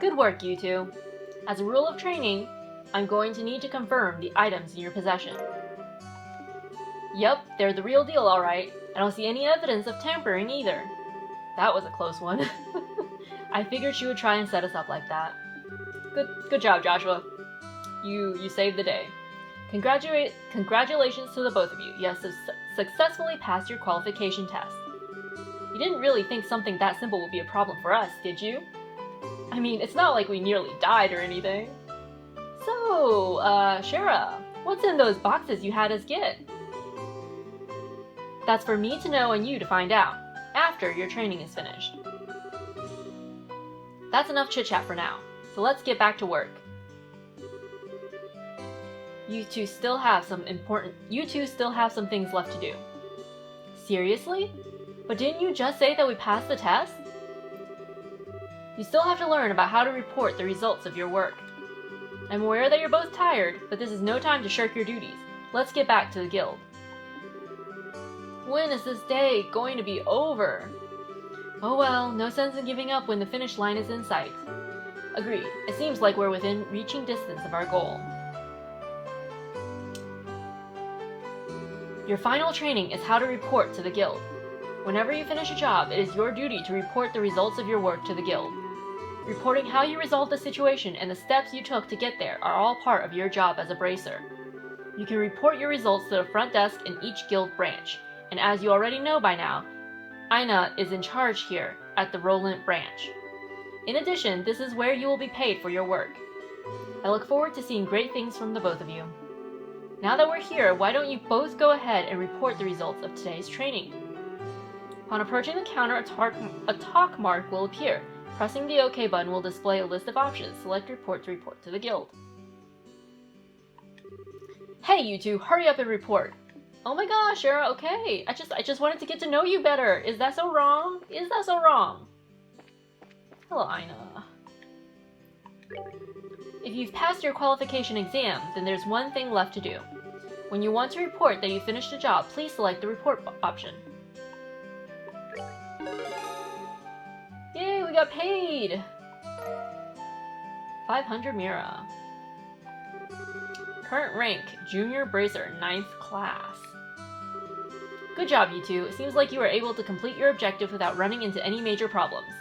Good work, you two. As a rule of training, I'm going to need to confirm the items in your possession. Yep, they're the real deal, alright. I don't see any evidence of tampering either. That was a close one. I figured she would try and set us up like that. Good job, Joshua. You saved the day. Congratulations to the both of you. You have successfully passed your qualification test. You didn't really think something that simple would be a problem for us, did you? I mean, it's not like we nearly died or anything. So, Shara, what's in those boxes you had us get? That's for me to know and you to find out, after your training is finished. That's enough chit-chat for now, so let's get back to work. You two still have some things left to do. Seriously? But didn't you just say that we passed the test? You still have to learn about how to report the results of your work. I'm aware that you're both tired, but this is no time to shirk your duties. Let's get back to the guild. When is this day going to be over? Oh well, no sense in giving up when the finish line is in sight. Agreed. It seems like we're within reaching distance of our goal. Your final training is how to report to the guild. Whenever you finish a job, it is your duty to report the results of your work to the guild. Reporting how you resolved the situation and the steps you took to get there are all part of your job as a bracer. You can report your results to the front desk in each guild branch, and as you already know by now, Ina is in charge here at the Rolent branch. In addition, this is where you will be paid for your work. I look forward to seeing great things from the both of you. Now that we're here, why don't you both go ahead and report the results of today's training? Upon approaching the counter, a talk mark will appear. Pressing the OK button will display a list of options. Select report to report to the guild. Hey, you two, hurry up and report. Oh my gosh, Shara, okay. I just wanted to get to know you better. Is that so wrong? Is that so wrong? Hello, Ina. If you've passed your qualification exam, then there's one thing left to do. When you want to report that you finished a job, please select the report option. Yay, we got paid! 500 Mira. Current rank, Junior Bracer, 9th class. Good job, you two. It seems like you were able to complete your objective without running into any major problems.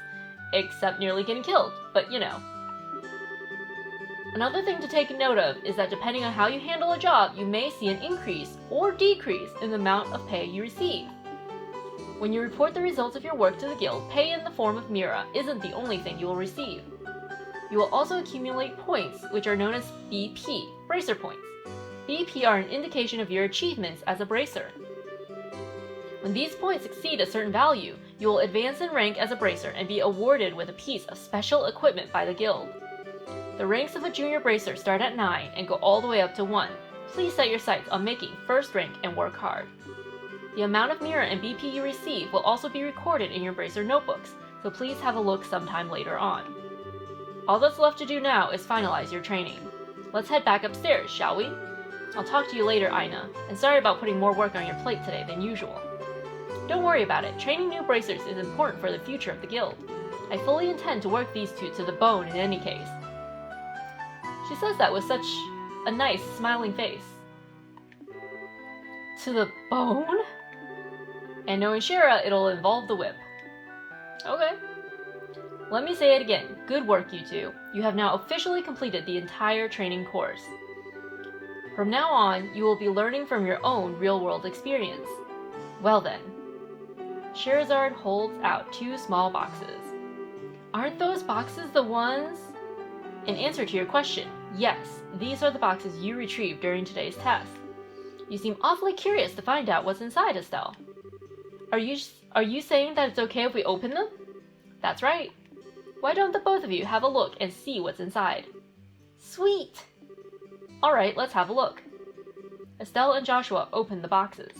Except nearly getting killed, but you know. Another thing to take note of is that depending on how you handle a job, you may see an increase or decrease in the amount of pay you receive. When you report the results of your work to the guild, pay in the form of Mira isn't the only thing you will receive. You will also accumulate points, which are known as BP, Bracer Points. BP are an indication of your achievements as a Bracer. When these points exceed a certain value, you will advance in rank as a Bracer and be awarded with a piece of special equipment by the guild. The ranks of a Junior Bracer start at 9 and go all the way up to 1. Please set your sights on making first rank and work hard. The amount of Mira and BP you receive will also be recorded in your Bracer notebooks, so please have a look sometime later on. All that's left to do now is finalize your training. Let's head back upstairs, shall we? I'll talk to you later, Ina, and sorry about putting more work on your plate today than usual. Don't worry about it, training new Bracers is important for the future of the guild. I fully intend to work these two to the bone in any case. She says that with such a nice, smiling face. To the bone? And knowing Shara, it'll involve the whip. Okay. Let me say it again. Good work, you two. You have now officially completed the entire training course. From now on, you will be learning from your own real-world experience. Well then. Sherazard holds out 2 small boxes. Aren't those boxes the ones? In answer to your question, yes, these are the boxes you retrieved during today's test. You seem awfully curious to find out what's inside, Estelle. Are you saying that it's okay if we open them? That's right. Why don't the both of you have a look and see what's inside? Sweet! Alright, let's have a look. Estelle and Joshua opened the boxes.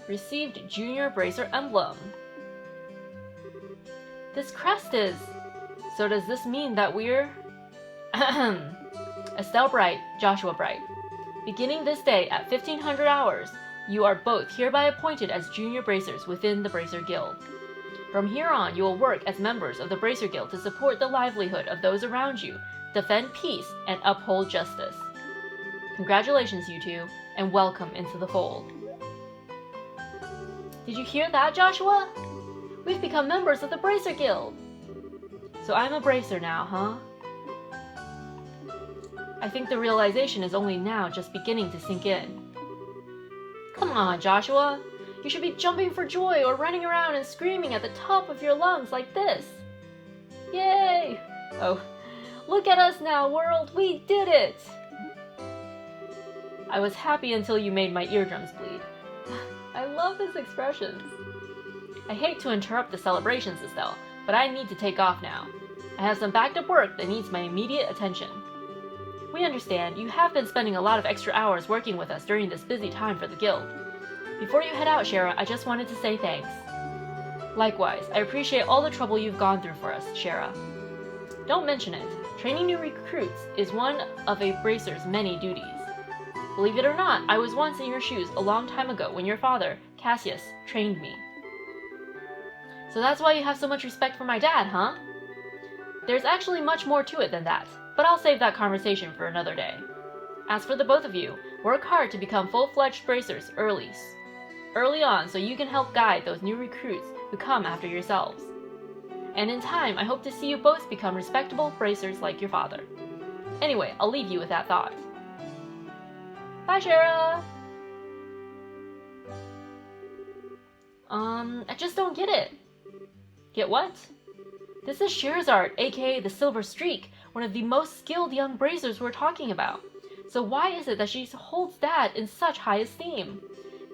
Received Junior Bracer Emblem. This crest is... So does this mean that we're... Estelle Bright, Joshua Bright. Beginning this day at 1500 hours, you are both hereby appointed as Junior Bracers within the Bracer Guild. From here on, you will work as members of the Bracer Guild to support the livelihood of those around you, defend peace, and uphold justice. Congratulations, you two, and welcome into the fold. Did you hear that, Joshua? We've become members of the Bracer Guild. So I'm a bracer now, huh? I think the realization is only now just beginning to sink in. Come on, Joshua. You should be jumping for joy or running around and screaming at the top of your lungs like this. Yay! Oh, look at us now, world! We did it! I was happy until you made my eardrums bleed. I love his expressions. I hate to interrupt the celebrations, Estelle, but I need to take off now. I have some backed up work that needs my immediate attention. We understand you have been spending a lot of extra hours working with us during this busy time for the guild. Before you head out, Shara, I just wanted to say thanks. Likewise, I appreciate all the trouble you've gone through for us, Shara. Don't mention it. Training new recruits is one of a bracer's many duties. Believe it or not, I was once in your shoes a long time ago when your father, Cassius, trained me. So that's why you have so much respect for my dad, huh? There's actually much more to it than that, but I'll save that conversation for another day. As for the both of you, work hard to become full-fledged bracers early on so you can help guide those new recruits who come after yourselves. And in time, I hope to see you both become respectable bracers like your father. Anyway, I'll leave you with that thought. Bye, Shara! I just don't get it. Get what? This is Sherazard, aka the Silver Streak, one of the most skilled young bracers we're talking about. So why is it that she holds Dad in such high esteem?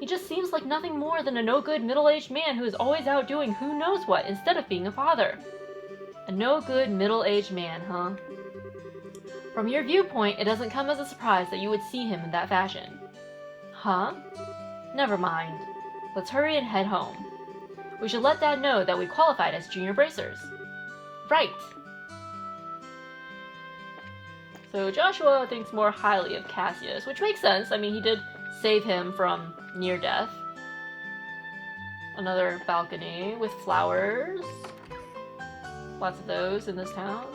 He just seems like nothing more than a no-good middle-aged man who is always out doing who knows what instead of being a father. A no-good middle-aged man, huh? From your viewpoint, it doesn't come as a surprise that you would see him in that fashion. Huh? Never mind. Let's hurry and head home. We should let Dad know that we qualified as junior bracers. Right! So Joshua thinks more highly of Cassius, which makes sense. I mean, he did save him from near death. Another balcony with flowers. Lots of those in this town.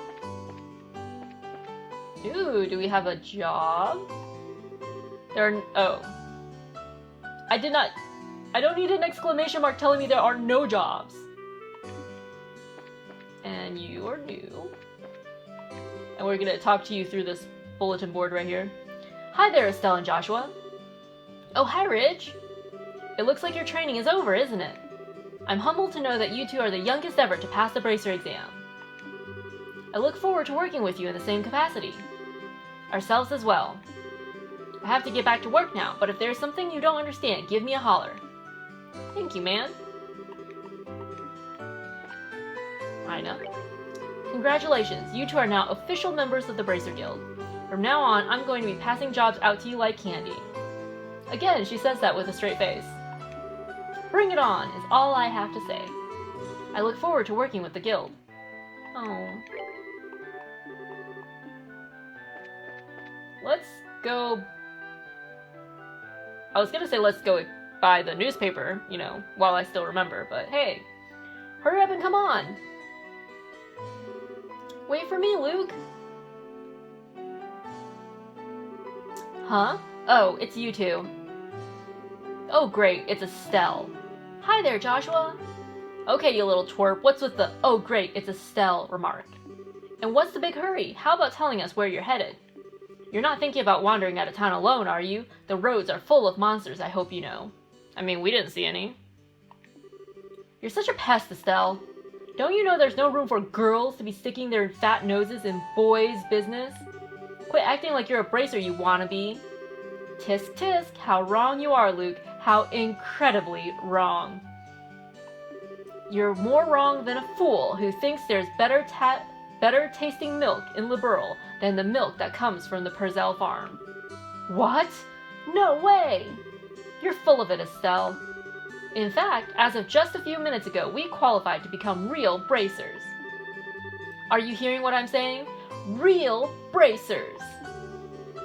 Ooh, do we have a job? Oh. I don't need an exclamation mark telling me there are no jobs. And you are new. And we're gonna talk to you through this bulletin board right here. Hi there, Estelle and Joshua. Oh, hi, Ridge. It looks like your training is over, isn't it? I'm humbled to know that you two are the youngest ever to pass the bracer exam. I look forward to working with you in the same capacity. Ourselves as well. I have to get back to work now, but if there's something you don't understand, give me a holler. Thank you, man. I know. Congratulations, you two are now official members of the Bracer Guild. From now on, I'm going to be passing jobs out to you like candy. Again, she says that with a straight face. Bring it on, is all I have to say. I look forward to working with the guild. Oh. Let's go... I was gonna say let's go buy the newspaper, you know, while I still remember, but hey. Hurry up and come on! Wait for me, Luke! Huh? Oh, it's you two. Oh great, it's Estelle. Hi there, Joshua! Okay, you little twerp, what's with the "oh great, it's Estelle" remark? And what's the big hurry? How about telling us where you're headed? You're not thinking about wandering out of town alone, are you? The roads are full of monsters, I hope you know. I mean, we didn't see any. You're such a pest, Estelle. Don't you know there's no room for girls to be sticking their fat noses in boys' business? Quit acting like you're a bracer, you wannabe. Tisk tisk, how wrong you are, Luke. How incredibly wrong. You're more wrong than a fool who thinks there's better tasting milk in Liberl than the milk that comes from the Purcell farm. What? No way! You're full of it, Estelle. In fact, as of just a few minutes ago, we qualified to become real bracers. Are you hearing what I'm saying? Real bracers!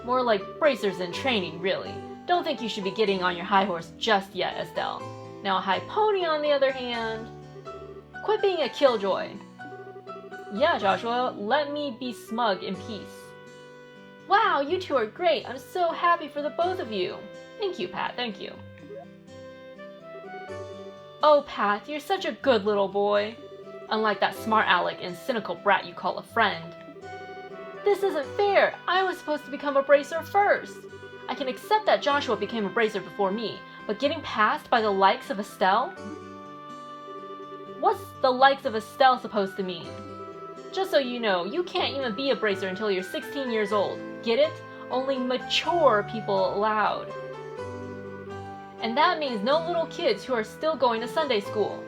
More like bracers in training, really. Don't think you should be getting on your high horse just yet, Estelle. Now a high pony, on the other hand... Quit being a killjoy. Yeah, Joshua, let me be smug in peace. Wow, you two are great. I'm so happy for the both of you. Thank you, Pat, thank you. Oh, Pat, you're such a good little boy. Unlike that smart aleck and cynical brat you call a friend. This isn't fair. I was supposed to become a bracer first. I can accept that Joshua became a bracer before me, but getting passed by the likes of Estelle? What's the likes of Estelle supposed to mean? Just so you know, you can't even be a bracer until you're 16 years old. Get it? Only mature people allowed. And that means no little kids who are still going to Sunday school.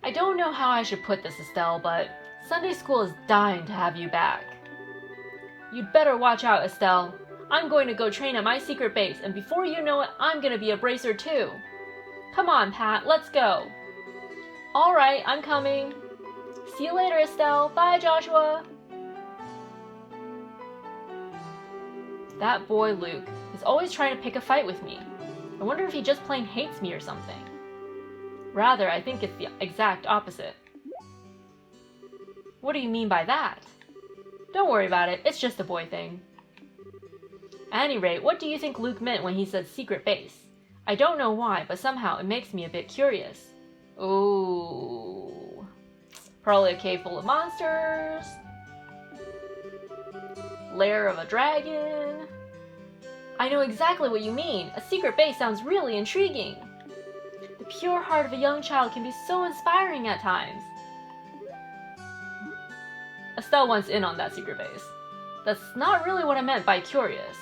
I don't know how I should put this, Estelle, but Sunday school is dying to have you back. You'd better watch out, Estelle. I'm going to go train at my secret base, and before you know it, I'm going to be a bracer too. Come on, Pat, let's go. Alright, I'm coming. See you later, Estelle. Bye, Joshua. That boy Luke is always trying to pick a fight with me. I wonder if he just plain hates me or something. Rather, I think it's the exact opposite. What do you mean by that? Don't worry about it, it's just a boy thing. At any rate, what do you think Luke meant when he said secret base? I don't know why, but somehow it makes me a bit curious. Ooh. Probably a cave full of monsters. Lair of a dragon. I know exactly what you mean. A secret base sounds really intriguing. The pure heart of a young child can be so inspiring at times. Estelle wants in on that secret base. That's not really what I meant by curious.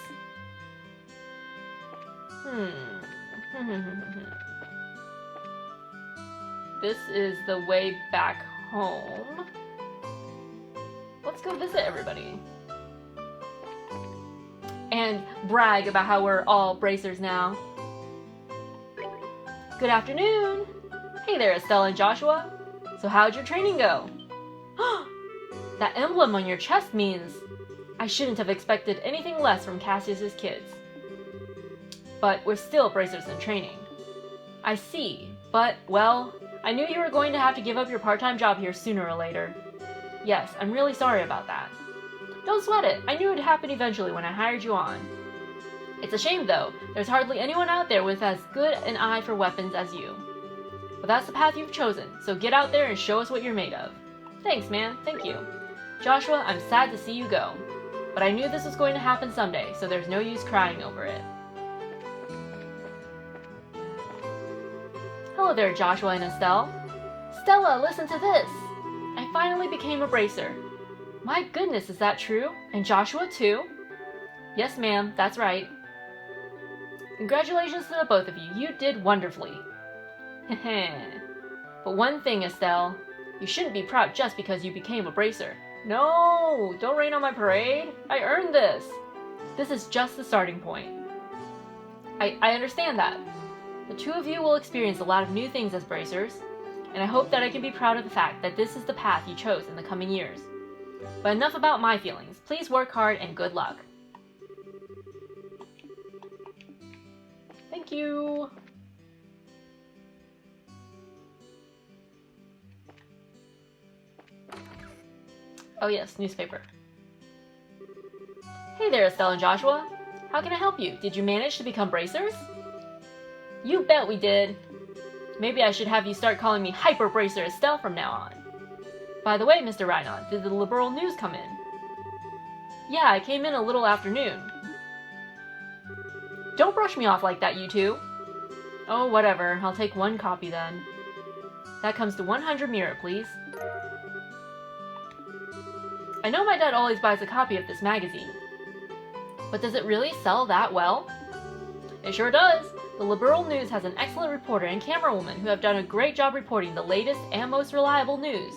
This is the way back home. Let's go visit everybody. And brag about how we're all bracers now. Good afternoon! Hey there, Estelle and Joshua. So how'd your training go? That emblem on your chest means I shouldn't have expected anything less from Cassius's kids. But we're still bracers in training. I see, but, well, I knew you were going to have to give up your part-time job here sooner or later. Yes, I'm really sorry about that. Don't sweat it, I knew it would happen eventually when I hired you on. It's a shame though, there's hardly anyone out there with as good an eye for weapons as you. But that's the path you've chosen, so get out there and show us what you're made of. Thanks, man, thank you. Joshua, I'm sad to see you go. But I knew this was going to happen someday, so there's no use crying over it. Hello there, Joshua and Estelle. Stella, listen to this! I finally became a bracer. My goodness, is that true? And Joshua too? Yes, ma'am, that's right. Congratulations to the both of you. You did wonderfully. But one thing, Estelle. You shouldn't be proud just because you became a bracer. No! Don't rain on my parade. I earned this. This is just the starting point. I understand that. The two of you will experience a lot of new things as bracers, and I hope that I can be proud of the fact that this is the path you chose in the coming years. But enough about my feelings. Please work hard and good luck. Thank you. Oh yes, newspaper. Hey there, Estelle and Joshua. How can I help you? Did you manage to become bracers? You bet we did. Maybe I should have you start calling me Hyper Bracer Estelle from now on. By the way, Mr. Rhinon, did the liberal news come in? Yeah, it came in a little afternoon. Don't brush me off like that, you two. Oh, whatever. I'll take one copy then. That comes to 100 Mira, please. I know my dad always buys a copy of this magazine. But does it really sell that well? It sure does. The Liberal News has an excellent reporter and camerawoman who have done a great job reporting the latest and most reliable news.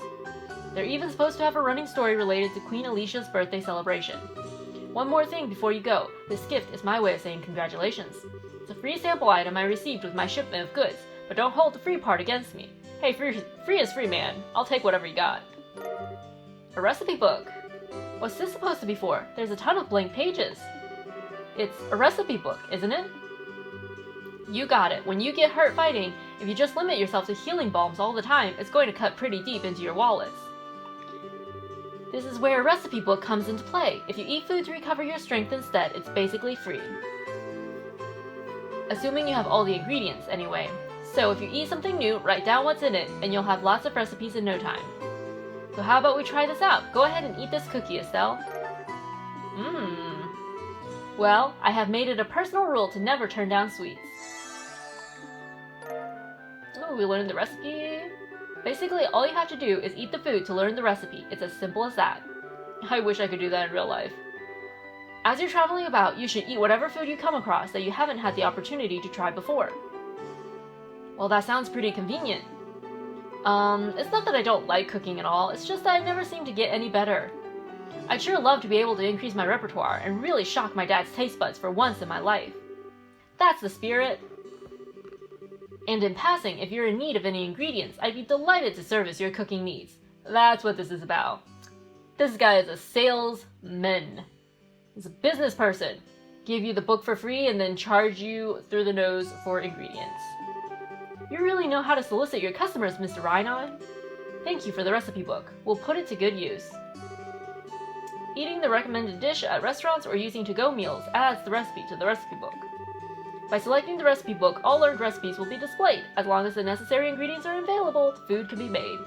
They're even supposed to have a running story related to Queen Alicia's birthday celebration. One more thing before you go. This gift is my way of saying congratulations. It's a free sample item I received with my shipment of goods, but don't hold the free part against me. Hey, free is free, man. I'll take whatever you got. A recipe book. What's this supposed to be for? There's a ton of blank pages. It's a recipe book, isn't it? You got it. When you get hurt fighting, if you just limit yourself to healing balms all the time, it's going to cut pretty deep into your wallets. This is where a recipe book comes into play. If you eat food to recover your strength instead, it's basically free. Assuming you have all the ingredients, anyway. So if you eat something new, write down what's in it, and you'll have lots of recipes in no time. So how about we try this out? Go ahead and eat this cookie, Estelle. Well, I have made it a personal rule to never turn down sweets. Oh, we learned the recipe. Basically, all you have to do is eat the food to learn the recipe. It's as simple as that. I wish I could do that in real life. As you're traveling about, you should eat whatever food you come across that you haven't had the opportunity to try before. Well, that sounds pretty convenient. It's not that I don't like cooking at all, it's just that I never seem to get any better. I'd sure love to be able to increase my repertoire and really shock my dad's taste buds for once in my life. That's the spirit. And in passing, if you're in need of any ingredients, I'd be delighted to service your cooking needs. That's what this is about. This guy is a salesman. He's a business person. Give you the book for free and then charge you through the nose for ingredients. You really know how to solicit your customers, Mr. Rhinon. Thank you for the recipe book. We'll put it to good use. Eating the recommended dish at restaurants or using to-go meals adds the recipe to the recipe book. By selecting the recipe book, all learned recipes will be displayed. As long as the necessary ingredients are available, the food can be made.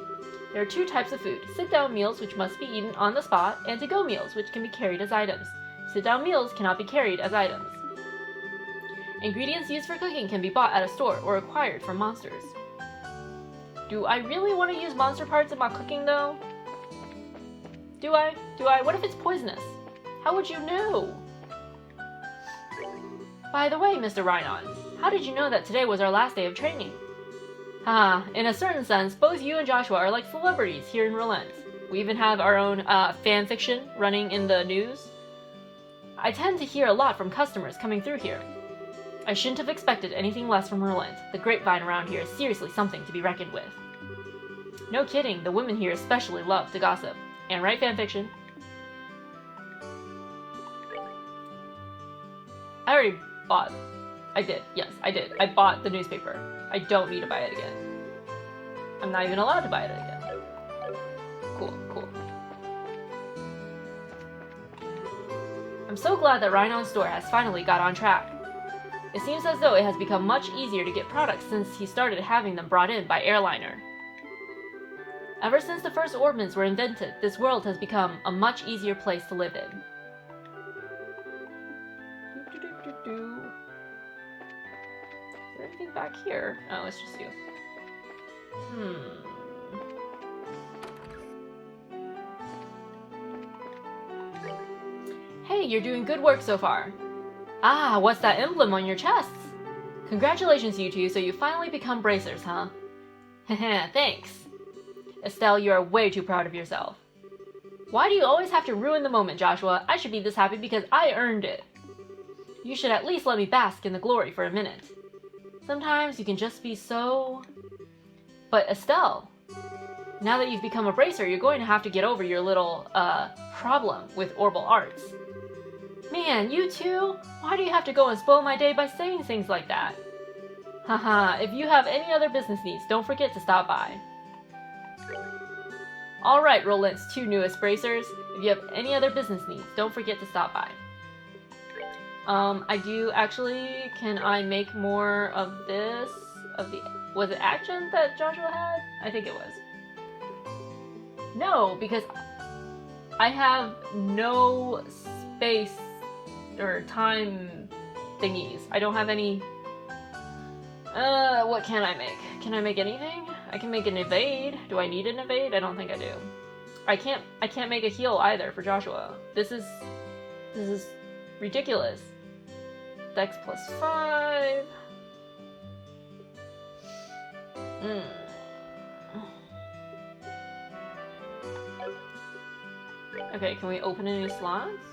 There are two types of food: sit-down meals, which must be eaten on the spot, and to-go meals, which can be carried as items. Sit-down meals cannot be carried as items. Ingredients used for cooking can be bought at a store or acquired from monsters. Do I really want to use monster parts in my cooking, though? Do I? What if it's poisonous? How would you know? By the way, Mr. Rhinon, how did you know that today was our last day of training? In a certain sense, both you and Joshua are like celebrities here in Rolent. We even have our own fan fiction running in the news. I tend to hear a lot from customers coming through here. I shouldn't have expected anything less from Rolent. The grapevine around here is seriously something to be reckoned with. No kidding, the women here especially love to gossip and write fanfiction. I did. I bought the newspaper. I don't need to buy it again. I'm not even allowed to buy it again. Cool. I'm so glad that Rhinon's store has finally got on track. It seems as though it has become much easier to get products since he started having them brought in by airliner. Ever since the first orbments were invented, this world has become a much easier place to live in. Is there anything back here? Oh, it's just you. Hey, you're doing good work so far. Ah, what's that emblem on your chests? Congratulations, you two, so you finally become bracers, huh? Heh, thanks. Estelle, you are way too proud of yourself. Why do you always have to ruin the moment, Joshua? I should be this happy because I earned it. You should at least let me bask in the glory for a minute. Sometimes you can just be so... But Estelle, now that you've become a bracer, you're going to have to get over your little, problem with Orbal Arts. Man, you two? Why do you have to go and spoil my day by saying things like that? Haha, if you have any other business needs, don't forget to stop by. Alright, Rolent's two newest bracers. If you have any other business needs, don't forget to stop by. I do actually, can I make more of this? Was it action that Joshua had? I think it was. No, because I have no space or time thingies. I don't have any... what can I make? Can I make anything? I can make an evade. Do I need an evade? I don't think I do. I can't make a heal either for Joshua. This is ridiculous. Dex +5. Okay, can we open any slots?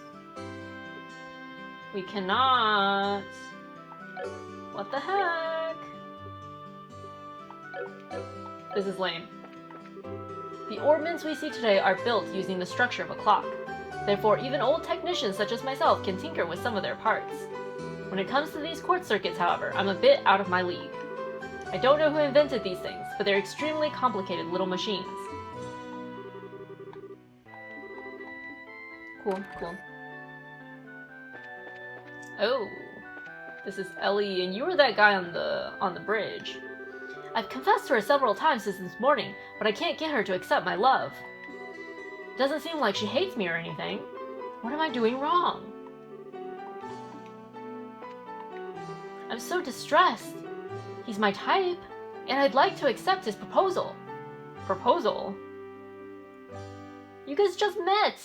We cannot. What the heck? This is lame. The orbments we see today are built using the structure of a clock. Therefore, even old technicians such as myself can tinker with some of their parts. When it comes to these quartz circuits, however, I'm a bit out of my league. I don't know who invented these things, but they're extremely complicated little machines. Cool, cool. Oh, this is Ellie, and you were that guy on the bridge. I've confessed to her several times since this morning, but I can't get her to accept my love. It doesn't seem like she hates me or anything. What am I doing wrong? I'm so distressed. He's my type, and I'd like to accept his proposal. Proposal? You guys just met!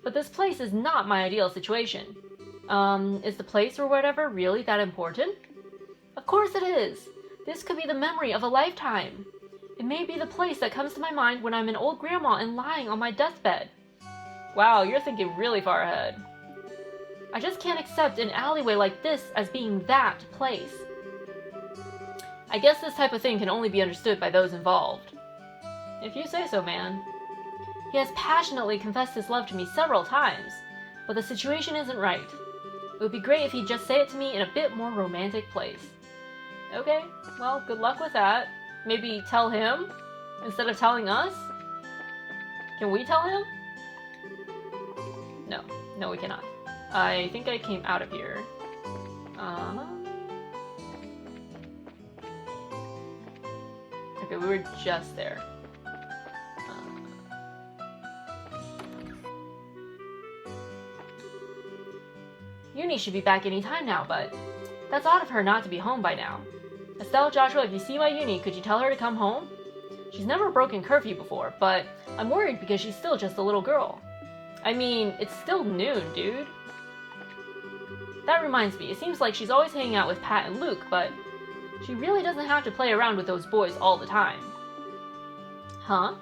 But this place is not my ideal situation. Is the place or whatever really that important? Of course it is! This could be the memory of a lifetime. It may be the place that comes to my mind when I'm an old grandma and lying on my deathbed. Wow, you're thinking really far ahead. I just can't accept an alleyway like this as being that place. I guess this type of thing can only be understood by those involved. If you say so, man. He has passionately confessed his love to me several times, but the situation isn't right. It would be great if he'd just say it to me in a bit more romantic place. Okay, well, good luck with that. Maybe tell him instead of telling us? Can we tell him? No, we cannot. I think I came out of here. Okay, we were just there. Uni should be back any time now, but that's odd of her not to be home by now. Estelle, Joshua, if you see my Uni, could you tell her to come home? She's never broken curfew before, but I'm worried because she's still just a little girl. I mean, it's still noon, dude. That reminds me, it seems like she's always hanging out with Pat and Luke, but she really doesn't have to play around with those boys all the time. Huh?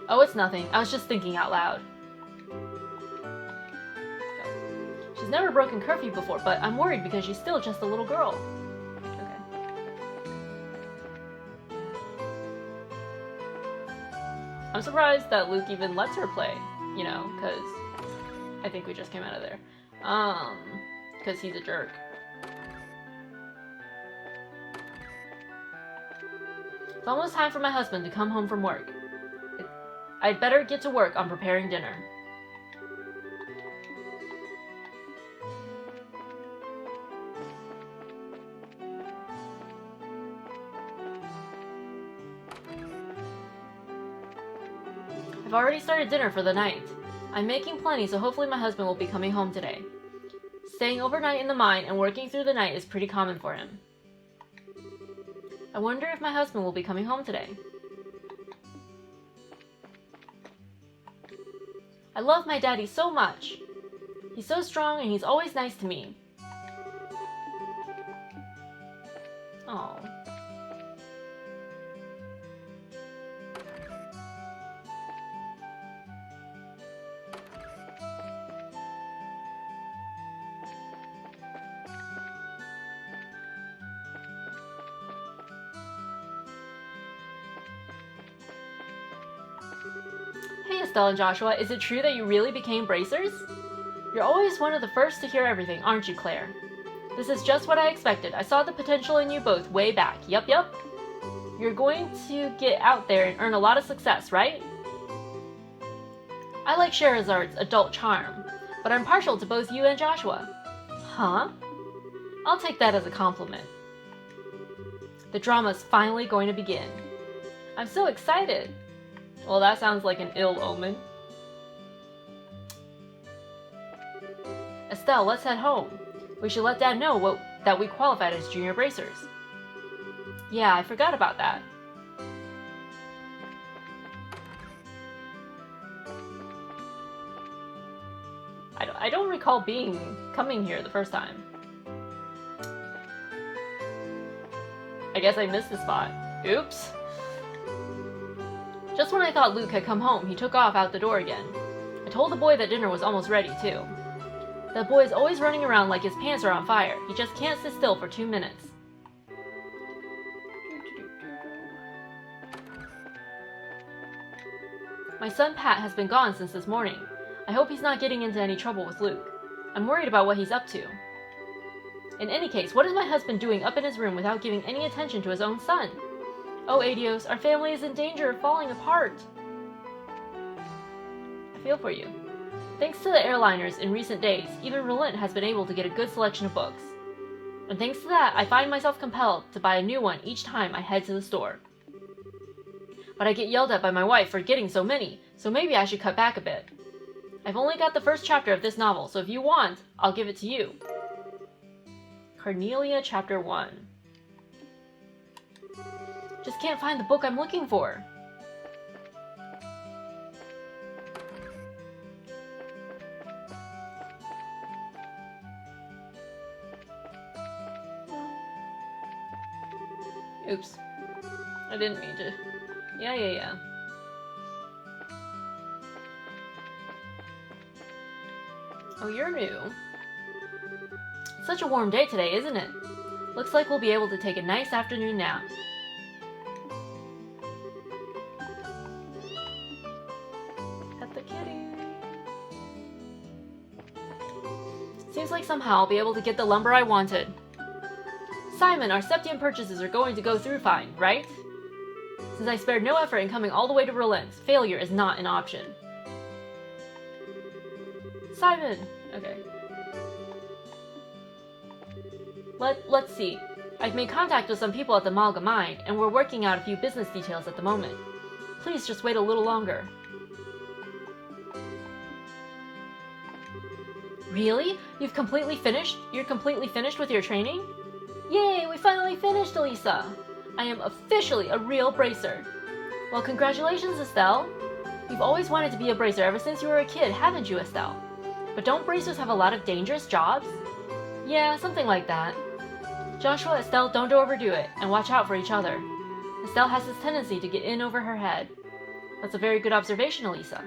Oh, it's nothing. I was just thinking out loud. She's never broken curfew before, but I'm worried because she's still just a little girl. Okay. I'm surprised that Luke even lets her play, you know, because I think we just came out of there. Because he's a jerk. It's almost time for my husband to come home from work. I'd better get to work on preparing dinner. I've already started dinner for the night. I'm making plenty, so hopefully my husband will be coming home today. Staying overnight in the mine and working through the night is pretty common for him. I wonder if my husband will be coming home today. I love my daddy so much. He's so strong and he's always nice to me. Oh. Hey Estelle and Joshua, is it true that you really became bracers? You're always one of the first to hear everything, aren't you, Claire? This is just what I expected. I saw the potential in you both way back. Yup. You're going to get out there and earn a lot of success, right? I like Scheherazad's adult charm, but I'm partial to both you and Joshua. Huh? I'll take that as a compliment. The drama's finally going to begin. I'm so excited. Well, that sounds like an ill omen. Estelle, let's head home. We should let Dad know that we qualified as junior bracers. Yeah, I forgot about that. I don't recall coming here the first time. I guess I missed the spot. Oops. Just when I thought Luke had come home, he took off out the door again. I told the boy that dinner was almost ready, too. That boy is always running around like his pants are on fire. He just can't sit still for 2 minutes. My son Pat has been gone since this morning. I hope he's not getting into any trouble with Luke. I'm worried about what he's up to. In any case, what is my husband doing up in his room without giving any attention to his own son? Oh, Adios, our family is in danger of falling apart. I feel for you. Thanks to the airliners in recent days, even Rolent has been able to get a good selection of books. And thanks to that, I find myself compelled to buy a new one each time I head to the store. But I get yelled at by my wife for getting so many, so maybe I should cut back a bit. I've only got the first chapter of this novel, so if you want, I'll give it to you. Cornelia, Chapter 1. Just can't find the book I'm looking for. Oops. I didn't mean to. Yeah. Oh, you're new. It's such a warm day today, isn't it? Looks like we'll be able to take a nice afternoon nap. Pet the kitty. Seems like somehow I'll be able to get the lumber I wanted. Simon, our Septian purchases are going to go through fine, right? Since I spared no effort in coming all the way to Rolent, failure is not an option. Simon! Okay. Let's see. I've made contact with some people at the Malga Mine, and we're working out a few business details at the moment. Please just wait a little longer. Really? You're completely finished with your training? Yay, we finally finished, Elisa! I am officially a real bracer. Well, congratulations, Estelle. You've always wanted to be a bracer ever since you were a kid, haven't you, Estelle? But don't bracers have a lot of dangerous jobs? Yeah, something like that. Joshua, Estelle, don't overdo it, and watch out for each other. Estelle has this tendency to get in over her head. That's a very good observation, Elisa.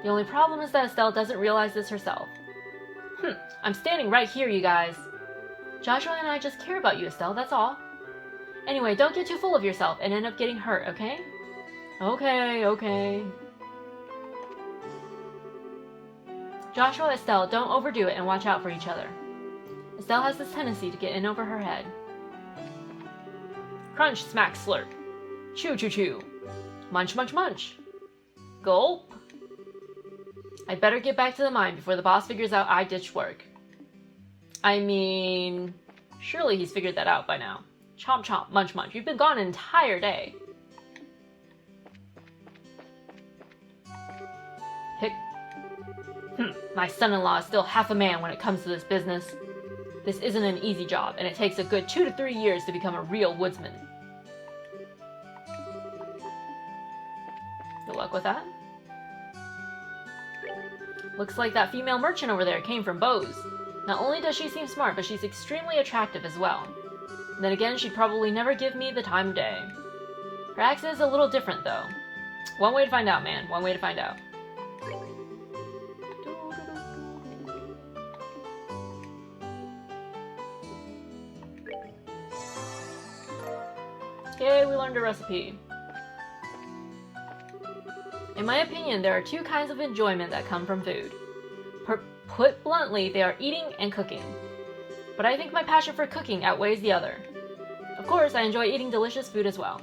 The only problem is that Estelle doesn't realize this herself. I'm standing right here, you guys. Joshua and I just care about you, Estelle, that's all. Anyway, don't get too full of yourself and end up getting hurt, okay? Okay. Joshua, Estelle, don't overdo it and watch out for each other. Estelle has this tendency to get in over her head. Crunch, smack, slurp. Chew, chew, chew. Munch, munch, munch. Gulp. I'd better get back to the mine before the boss figures out I ditched work. I mean, surely he's figured that out by now. Chomp, chomp, munch, munch. You've been gone an entire day. Hick. My son-in-law is still half a man when it comes to this business. This isn't an easy job, and it takes a good 2 to 3 years to become a real woodsman. Good luck with that. Looks like that female merchant over there came from Bose. Not only does she seem smart, but she's extremely attractive as well. Then again, she'd probably never give me the time of day. Her accent is a little different, though. One way to find out, man. One way to find out. Yay, we learned a recipe. In my opinion, there are 2 kinds of enjoyment that come from food. Put bluntly, they are eating and cooking. But I think my passion for cooking outweighs the other. Of course, I enjoy eating delicious food as well.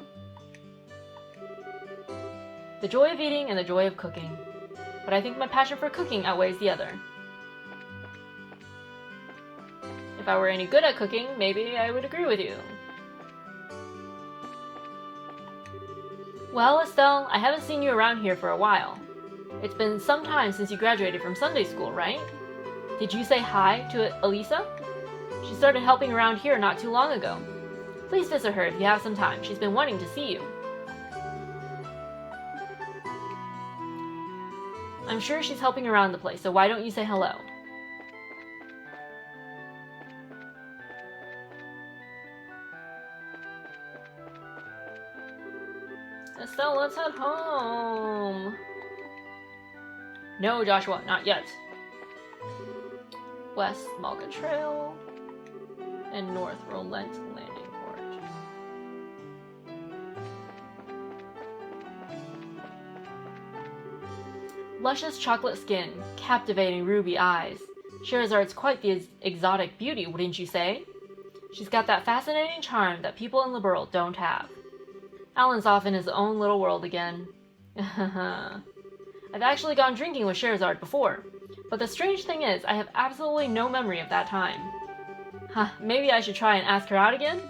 The joy of eating and the joy of cooking. But I think my passion for cooking outweighs the other. If I were any good at cooking, maybe I would agree with you. Well, Estelle, I haven't seen you around here for a while. It's been some time since you graduated from Sunday school, right? Did you say hi to Elisa? She started helping around here not too long ago. Please visit her if you have some time. She's been wanting to see you. I'm sure she's helping around the place, so why don't you say hello? Estelle, let's head home. No, Joshua, not yet. West Malga Trail and North Rolent Landing Port. Luscious chocolate skin, captivating ruby eyes. Scheherazad's quite the exotic beauty, wouldn't you say? She's got that fascinating charm that people in Liberal don't have. Alan's off in his own little world again. I've actually gone drinking with Scheherazade before, but the strange thing is, I have absolutely no memory of that time. Maybe I should try and ask her out again?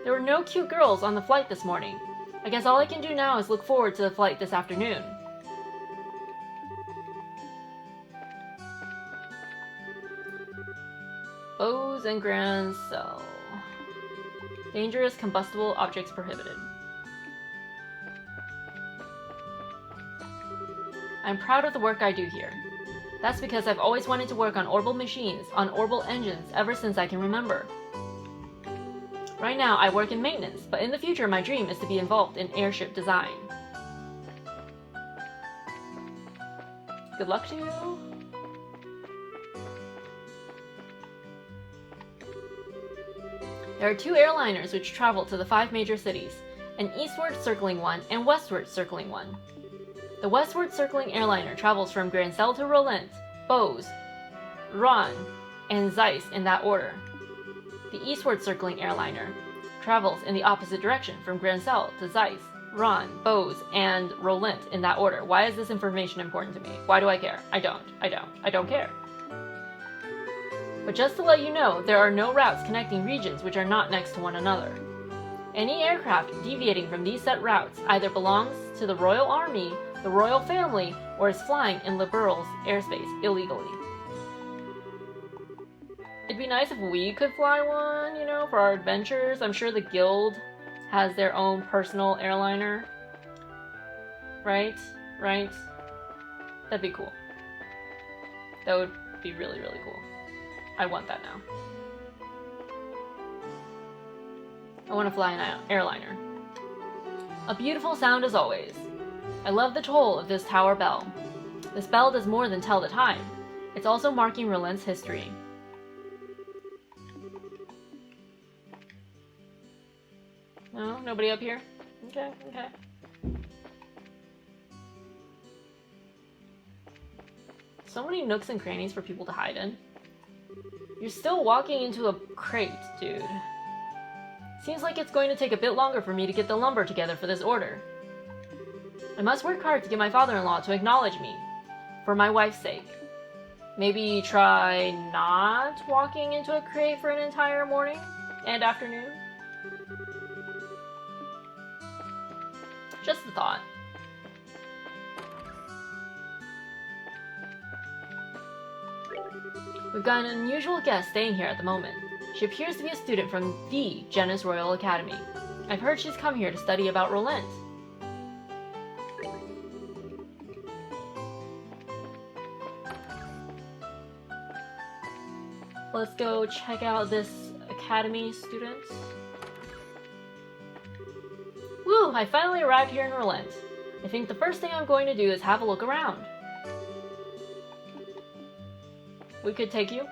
There were no cute girls on the flight this morning. I guess all I can do now is look forward to the flight this afternoon. Bows and Grand Cell. Dangerous combustible objects prohibited. I'm proud of the work I do here. That's because I've always wanted to work on orbital machines, on orbital engines, ever since I can remember. Right now, I work in maintenance, but in the future, my dream is to be involved in airship design. Good luck to you. There are 2 airliners which travel to the 5 major cities, an eastward circling one and westward circling one. The westward circling airliner travels from Grancel to Rolent, Bose, Rouen, and Zeiss in that order. The eastward circling airliner travels in the opposite direction from Grancel to Zeiss, Rouen, Bose, and Rolent in that order. Why is this information important to me? Why do I care? I don't care. But just to let you know, there are no routes connecting regions which are not next to one another. Any aircraft deviating from these set routes either belongs to the Royal Army, the Royal Family, or is flying in Liberal's airspace illegally. It'd be nice if we could fly one, you know, for our adventures. I'm sure the Guild has their own personal airliner. Right? Right? That'd be cool. That would be really, really cool. I want that now. I want to fly an airliner. A beautiful sound as always. I love the toll of this tower bell. This bell does more than tell the time. It's also marking Rolent's history. No? Nobody up here? Okay, okay. So many nooks and crannies for people to hide in. You're still walking into a crate, dude. Seems like it's going to take a bit longer for me to get the lumber together for this order. I must work hard to get my father-in-law to acknowledge me, for my wife's sake. Maybe try not walking into a crate for an entire morning and afternoon? Just a thought. We've got an unusual guest staying here at the moment. She appears to be a student from the Genus Royal Academy. I've heard she's come here to study about Rolent. Let's go check out this academy student. Woo! I finally arrived here in Rolent. I think the first thing I'm going to do is have a look around. We could take you,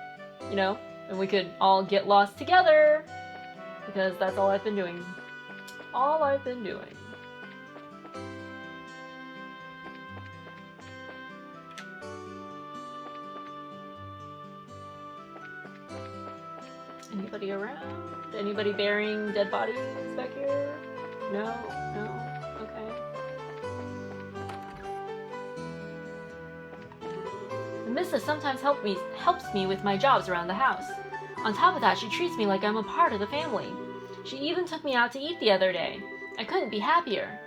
you know, and we could all get lost together, because that's all I've been doing. All I've been doing. Anybody around? Anybody burying dead bodies back here? No? No? Okay. The missus sometimes helps me with my jobs around the house. On top of that, she treats me like I'm a part of the family. She even took me out to eat the other day. I couldn't be happier.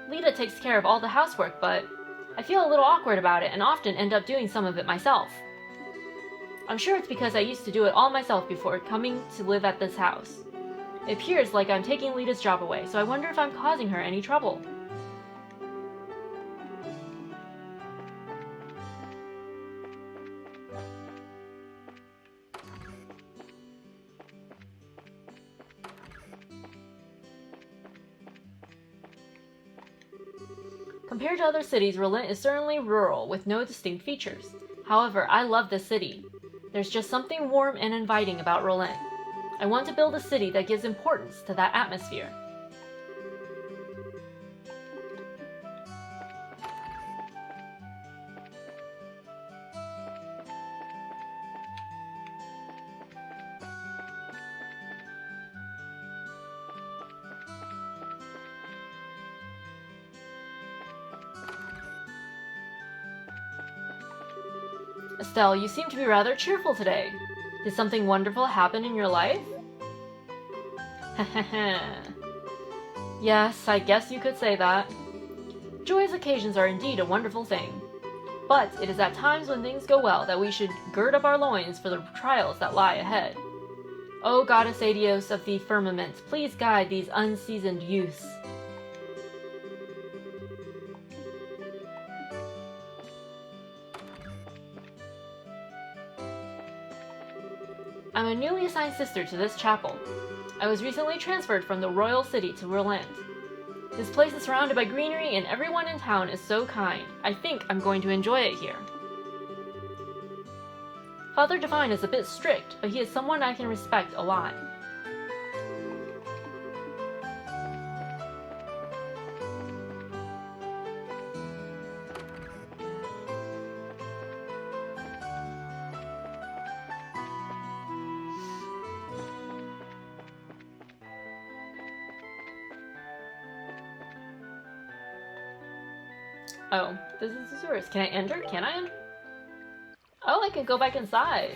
Lita takes care of all the housework, but I feel a little awkward about it and often end up doing some of it myself. I'm sure it's because I used to do it all myself before coming to live at this house. It appears like I'm taking Lita's job away, so I wonder if I'm causing her any trouble. Compared to other cities, Rolent is certainly rural with no distinct features. However, I love this city. There's just something warm and inviting about Rolent. I want to build a city that gives importance to that atmosphere. Estelle, you seem to be rather cheerful today. Did something wonderful happen in your life? Yes, I guess you could say that. Joyous occasions are indeed a wonderful thing. But it is at times when things go well that we should gird up our loins for the trials that lie ahead. O goddess Adios of the firmament, please guide these unseasoned youths. I'm a newly assigned sister to this chapel. I was recently transferred from the royal city to Rolent. This place is surrounded by greenery and everyone in town is so kind. I think I'm going to enjoy it here. Father Divine is a bit strict, but he is someone I can respect a lot. Oh, this is yours. Can I enter? Can I enter? Oh, I can go back inside.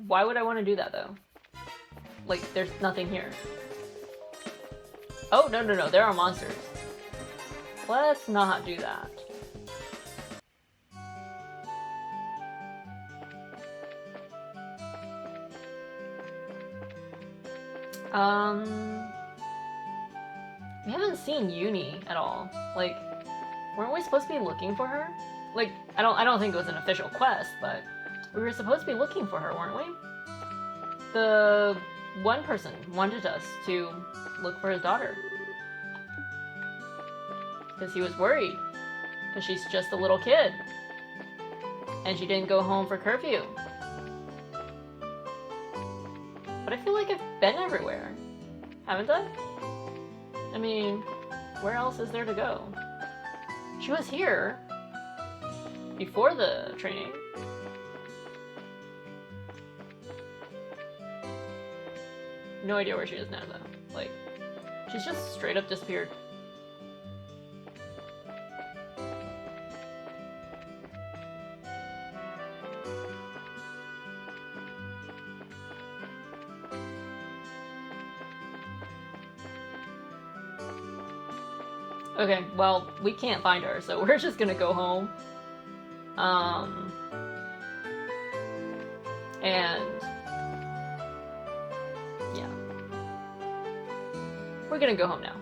Why would I want to do that, though? Like, there's nothing here. Oh, no, there are monsters. Let's not do that. We haven't seen Uni at all. Like, weren't we supposed to be looking for her? Like, I don't think it was an official quest, but we were supposed to be looking for her, weren't we? The one person wanted us to look for his daughter. Because he was worried. Because she's just a little kid. And she didn't go home for curfew. But I feel like I've been everywhere. Haven't I? I mean, where else is there to go? She was here before the training. No idea where she is now, though. Like, she's just straight up disappeared. Okay, well, we can't find her, so we're just gonna go home. And yeah. We're gonna go home now.